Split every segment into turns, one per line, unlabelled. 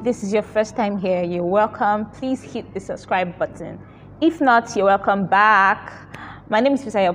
this is your first time here, you're welcome. Please hit the subscribe button. If not, you're welcome back. My name is Fisayo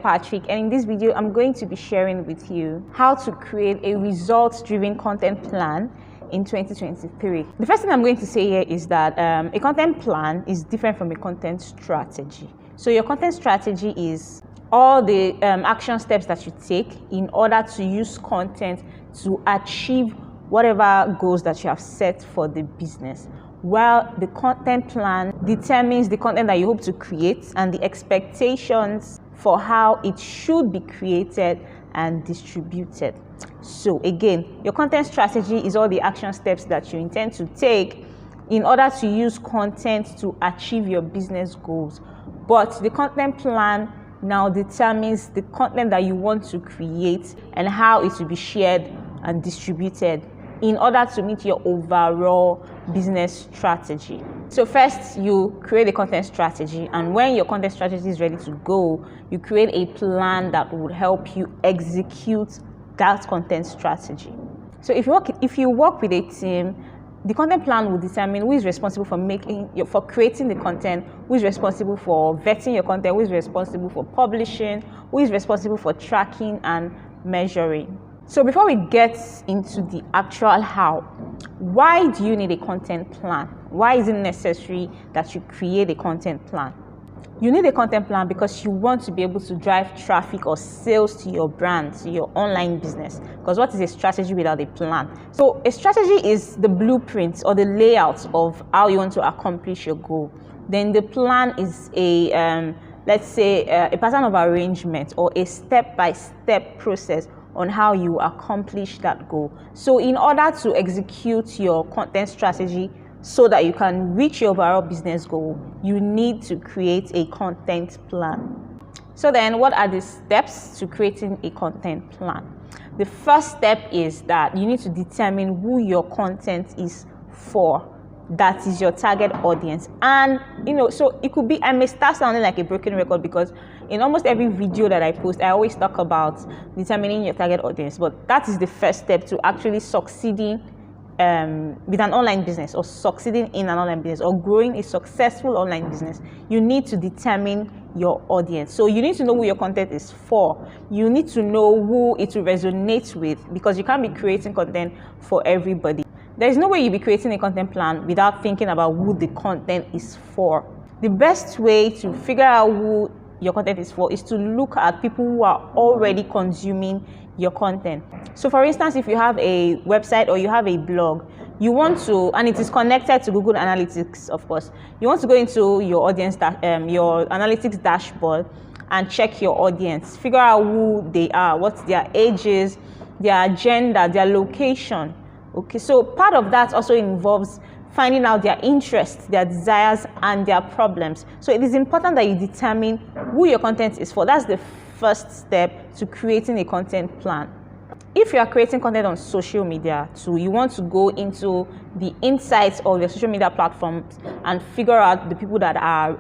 and in this video, I'm going to be sharing with you how to create a results-driven content plan in 2023. The first thing I'm going to say here is that a content plan is different from a content strategy. So your content strategy is all the action steps that you take in order to use content to achieve whatever goals that you have set for the business. While the content plan determines the content that you hope to create and the expectations for how it should be created and distributed. So again, your content strategy is all the action steps that you intend to take in order to use content to achieve your business goals. But the content plan now determines the content that you want to create and how it will be shared and distributed in order to meet your overall business strategy. So first, you create a content strategy, and when your content strategy is ready to go, you create a plan that would help you execute that content strategy. So if you work with a team, the content plan will determine who is responsible for creating the content, who is responsible for vetting your content, who is responsible for publishing, who is responsible for tracking and measuring. So before we get into the actual how, why do you need a content plan? Why is it necessary that you create a content plan? You need a content plan because you want to be able to drive traffic or sales to your brand, to your online business. Because what is a strategy without a plan? So a strategy is the blueprint or the layout of how you want to accomplish your goal. Then the plan is let's say a pattern of arrangement or a step-by-step process on how you accomplish that goal. So in order to execute your content strategy so that you can reach your overall business goal, you need to create a content plan. So then, what are the steps to creating a content plan? The first step is that you need to determine who your content is for. That is your target audience. And so it could be, I may start sounding like a broken record because in almost every video that I post, I always talk about determining your target audience. But that is the first step to actually succeeding with an online business, or succeeding in an online business, or growing a successful online business. You need to determine your audience. So you need to know who your content is for. You need to know who it will resonate with, because you can't be creating content for everybody. There's no way you'll be creating a content plan without thinking about who the content is for. The best way to figure out who your content is for is to look at people who are already consuming your content. So for instance, if you have a website or you have a blog, you want to, and it is connected to Google Analytics, of course, you want to go into your audience, your analytics dashboard and check your audience. Figure out who they are, what their age is, their gender, their location. Okay, so part of that also involves finding out their interests, their desires, and their problems. So it is important that you determine who your content is for. That's the first step to creating a content plan. If you are creating content on social media too, you want to go into the insights of your social media platforms and figure out the people that are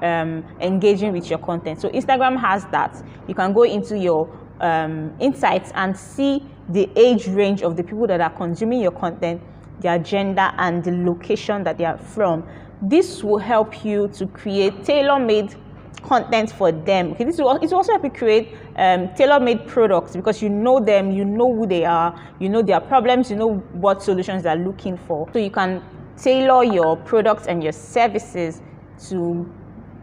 engaging with your content. So Instagram has that. You can go into your insights and see the age range of the people that are consuming your content, their gender, and the location that they are from. This will help you to create tailor-made content for them. Okay, it will also help you create tailor-made products, because you know them, you know who they are, you know their problems, you know what solutions they're looking for. So you can tailor your products and your services to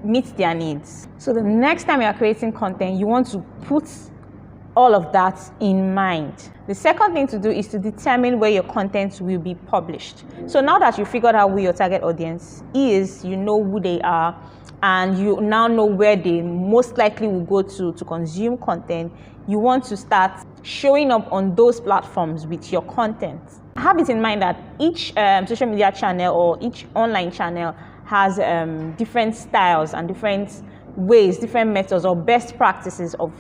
meet their needs. So the next time you are creating content, you want to put all of that in mind. The second thing to do is to determine where your content will be published. So now that you figured out who your target audience is, you know who they are, and you now know where they most likely will go to consume content, you want to start showing up on those platforms with your content. Have it in mind that each social media channel or each online channel has different styles and different ways, different methods or best practices of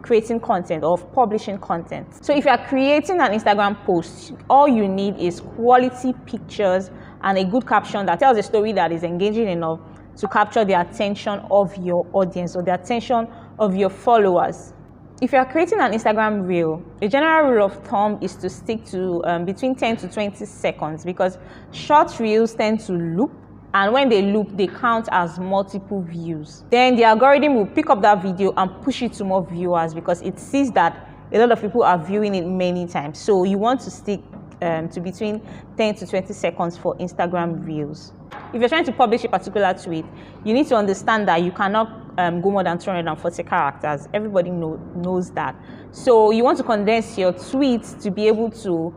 creating content or of publishing content. So if you are creating an Instagram post, all you need is quality pictures and a good caption that tells a story that is engaging enough to capture the attention of your audience or the attention of your followers. If you are creating an Instagram reel, a general rule of thumb is to stick to between 10 to 20 seconds, because short reels tend to loop, and when they loop, they count as multiple views. Then the algorithm will pick up that video and push it to more viewers, because it sees that a lot of people are viewing it many times. So you want to stick to between 10 to 20 seconds for Instagram reels. If you're trying to publish a particular tweet, you need to understand that you cannot go more than 240 characters. Everybody knows that. So you want to condense your tweets to be able to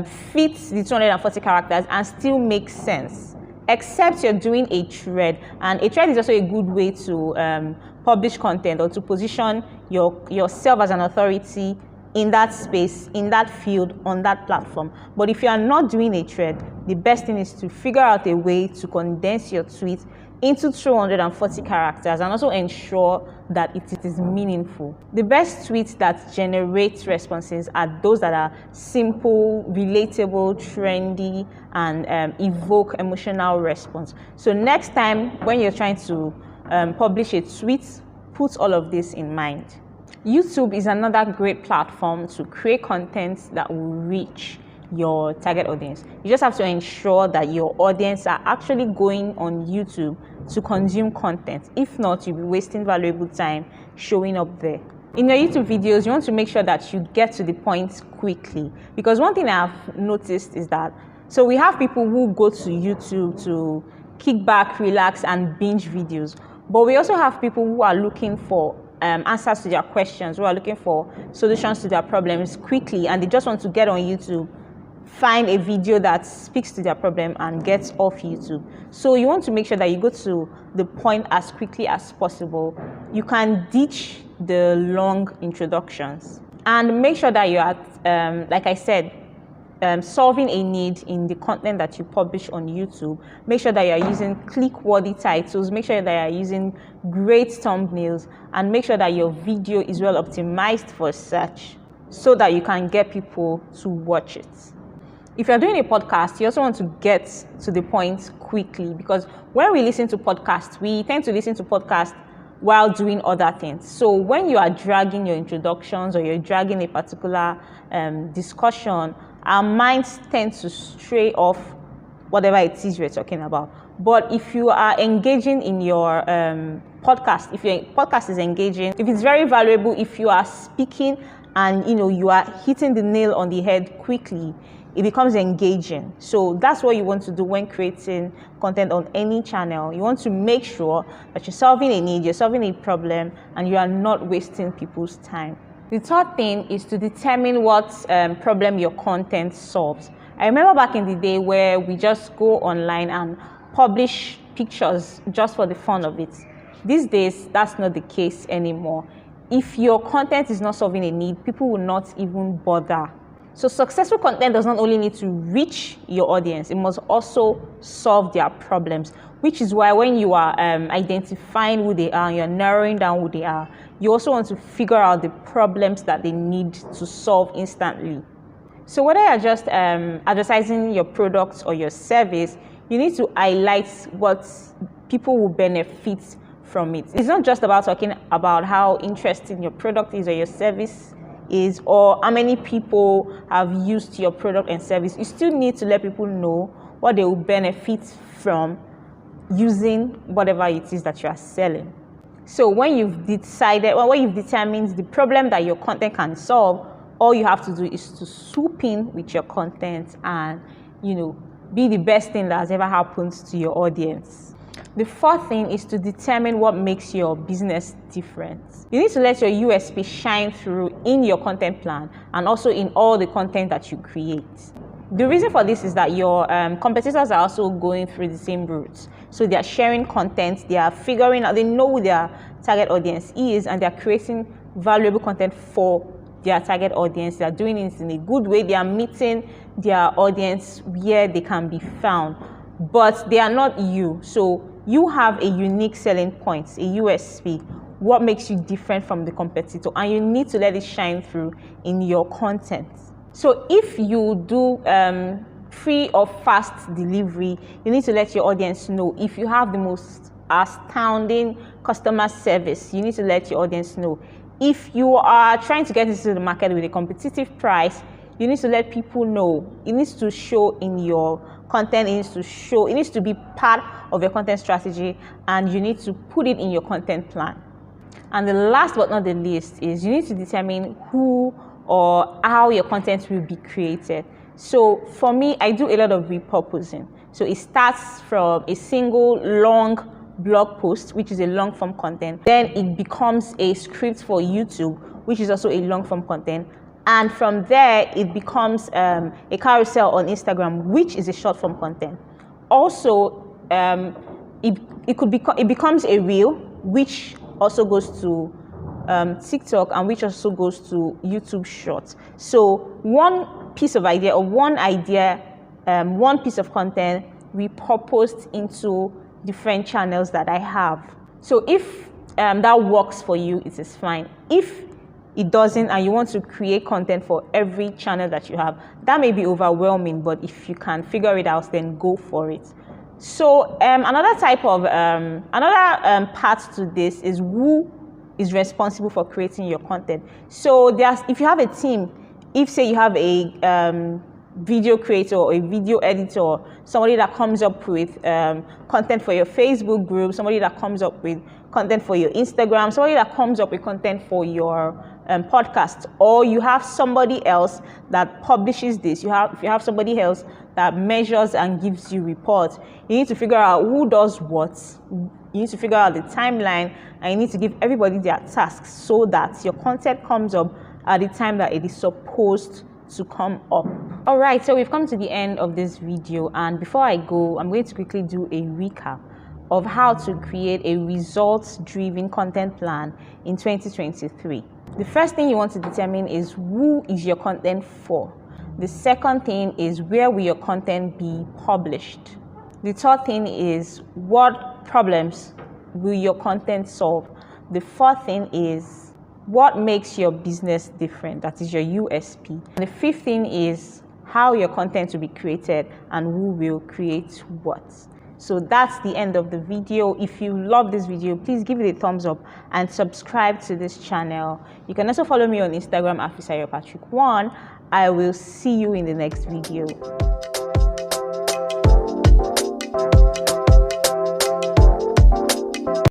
fit the 240 characters and still make sense, except you're doing a thread. And a thread is also a good way to publish content or to position yourself as an authority in that space, in that field, on that platform. But if you are not doing a thread, the best thing is to figure out a way to condense your tweet into 240 characters and also ensure that it is meaningful. The best tweets that generate responses are those that are simple, relatable, trendy, and evoke emotional response. So next time when you're trying to publish a tweet, put all of this in mind. YouTube is another great platform to create content that will reach your target audience. You just have to ensure that your audience are actually going on YouTube to consume content. If not, you'll be wasting valuable time showing up there. In your YouTube videos, you want to make sure that you get to the point quickly, because one thing I've noticed is that, so we have people who go to YouTube to kick back, relax, and binge videos, but we also have people who are looking for answers to their questions, who are looking for solutions to their problems quickly, and they just want to get on YouTube, find a video that speaks to their problem, and get off YouTube. So you want to make sure that you go to the point as quickly as possible. You can ditch the long introductions and make sure that you are, like I said, solving a need in the content that you publish on YouTube. Make sure that you are using click-worthy titles, make sure that you are using great thumbnails, and make sure that your video is well optimized for search so that you can get people to watch it. If you're doing a podcast, you also want to get to the point quickly, because when we listen to podcasts, we tend to listen to podcasts while doing other things. So when you are dragging your introductions or you're dragging a particular discussion, our minds tend to stray off whatever it is we're talking about. But if you are engaging in your podcast, if your podcast is engaging, if it's very valuable, if you are speaking and you are hitting the nail on the head quickly, it becomes engaging. So that's what you want to do when creating content on any channel. You want to make sure that you're solving a need, you're solving a problem, and you are not wasting people's time. The third thing is to determine what problem your content solves. I remember back in the day where we just go online and publish pictures just for the fun of it. These days, that's not the case anymore. If your content is not solving a need, people will not even bother. So successful content does not only need to reach your audience, it must also solve their problems, which is why when you are identifying who they are, you're narrowing down who they are, you also want to figure out the problems that they need to solve instantly. So whether you're just advertising your product or your service, you need to highlight what people will benefit from it. It's not just about talking about how interesting your product is or your service is, or how many people have used your product and service. You still need to let people know what they will benefit from using whatever it is that you are selling. So when you've determined the problem that your content can solve, all you have to do is to swoop in with your content and be the best thing that has ever happened to your audience. The fourth thing is to determine what makes your business different. You need to let your USP shine through in your content plan and also in all the content that you create. The reason for this is that your competitors are also going through the same routes. So they are sharing content, they are figuring out, they know who their target audience is, and they are creating valuable content for their target audience. They are doing it in a good way. They are meeting their audience where they can be found, but they are not you. So you have a unique selling point, a USP, what makes you different from the competitor, and you need to let it shine through in your content. So if you do free or fast delivery, you need to let your audience know. If you have the most astounding customer service, you need to let your audience know. If you are trying to get into the market with a competitive price, you need to let people know. It needs to show in your content. It needs to be part of your content strategy, and you need to put it in your content plan. And the last but not the least is you need to determine who or how your content will be created. So for me, I do a lot of repurposing. So it starts from a single long blog post, which is a long form content. Then it becomes a script for YouTube, which is also a long form content. And from there, it becomes a carousel on Instagram, which is a short form content. Also, it becomes a reel, which also goes to TikTok, and which also goes to YouTube Shorts. So one piece of idea, or one piece of content repurposed into different channels that I have. So if that works for you, it is fine. If it doesn't, and you want to create content for every channel that you have, that may be overwhelming, but if you can figure it out, then go for it. So another part to this is who is responsible for creating your content. So if you have a team, if say you have a video creator or a video editor, somebody that comes up with content for your Facebook group, somebody that comes up with content for your Instagram, somebody that comes up with content for your podcast, or you have somebody else that publishes this, if you have somebody else that measures and gives you reports, you need to figure out who does what. You need to figure out the timeline, and you need to give everybody their tasks so that your content comes up at the time that it is supposed to come up. All right, so we've come to the end of this video, and before I go, I'm going to quickly do a recap of how to create a results-driven content plan in 2023. The first thing you want to determine is who is your content for. The second thing is where will your content be published. The third thing is what problems will your content solve. The fourth thing is what makes your business different, that is your USP. And the fifth thing is how your content will be created and who will create what. So that's the end of the video. If you love this video, please give it a thumbs up and subscribe to this channel. You can also follow me on Instagram at Fisayo Patrick 1. I will see you in the next video.